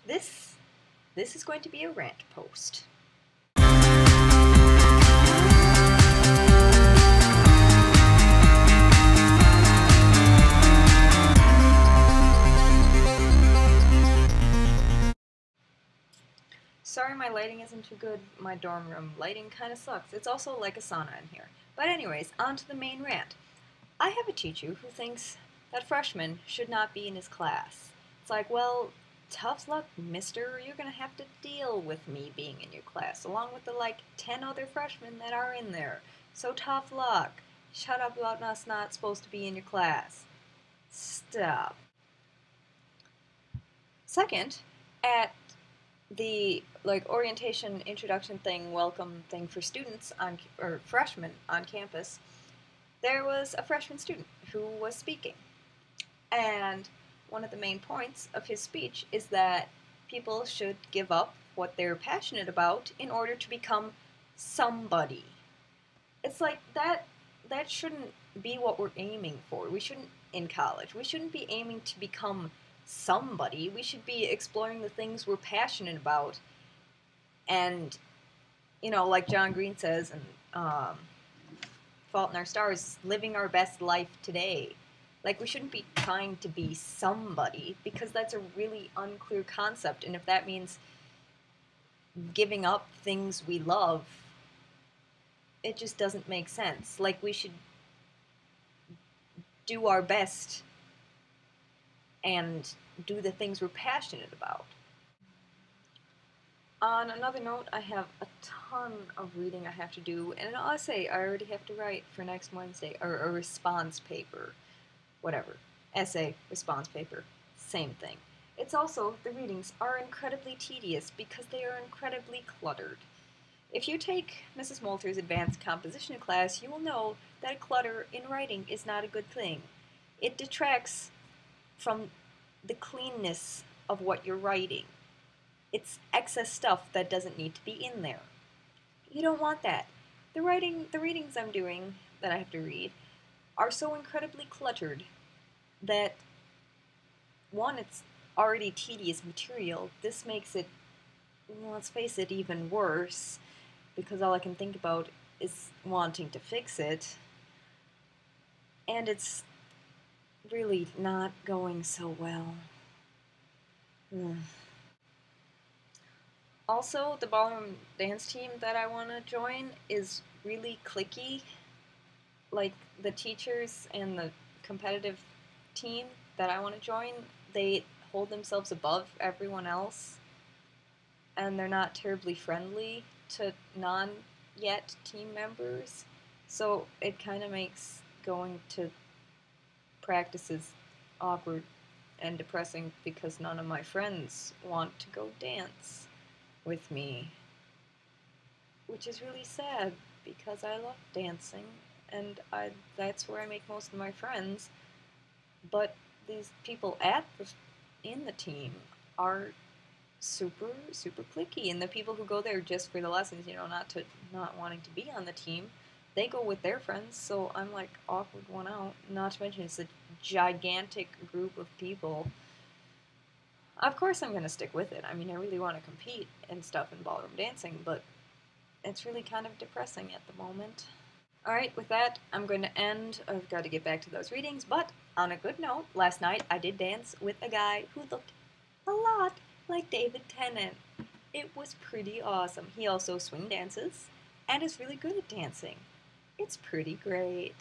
This is going to be a rant post. Sorry my lighting isn't too good. My dorm room lighting kind of sucks. It's also like a sauna in here. But anyways, on to the main rant. I have a teacher who thinks that freshmen should not be in his class. It's like, well, tough luck, mister. You're gonna have to deal with me being in your class, along with the 10 other freshmen that are in there. So tough luck. Shut up about us not supposed to be in your class. Stop. Second, at the orientation introduction thing, welcome thing for students or freshmen on campus, there was a freshman student who was speaking. And one of the main points of his speech is that people should give up what they're passionate about in order to become somebody. It's like that shouldn't be what we're aiming for. We shouldn't, in college, we shouldn't be aiming to become somebody. We should be exploring the things we're passionate about. And, like John Green says in Fault in Our Stars, living our best life today. We shouldn't be trying to be somebody, because that's a really unclear concept. And if that means giving up things we love, it just doesn't make sense. We should do our best and do the things we're passionate about. On another note, I have a ton of reading I have to do, and an essay I already have to write for next Wednesday, or a response paper, whatever. Essay, response paper, same thing. It's also, the readings are incredibly tedious because they are incredibly cluttered. If you take Mrs. Moulter's advanced composition class, you will know that clutter in writing is not a good thing. It detracts from the cleanness of what you're writing. It's excess stuff that doesn't need to be in there. You don't want that. The readings I'm doing that I have to read are so incredibly cluttered that, one, it's already tedious material. This makes it, let's face it, even worse, because all I can think about is wanting to fix it. And it's really not going so well. Also, the ballroom dance team that I want to join is really cliquey. The teachers and the competitive team that I want to join, they hold themselves above everyone else, and they're not terribly friendly to non-yet team members, so it kind of makes going to practices awkward and depressing because none of my friends want to go dance with me, which is really sad because I love dancing and that's where I make most of my friends. But these people in the team are super cliquey, and the people who go there just for the lessons, not wanting to be on the team, they go with their friends, so I'm awkward one out. Not to mention it's a gigantic group of people. Of course I'm going to stick with it. I mean, I really want to compete and stuff in ballroom dancing, but it's really kind of depressing at the moment. Alright, with that, I'm going to end. I've got to get back to those readings, but on a good note, last night I did dance with a guy who looked a lot like David Tennant. It was pretty awesome. He also swing dances and is really good at dancing. It's pretty great.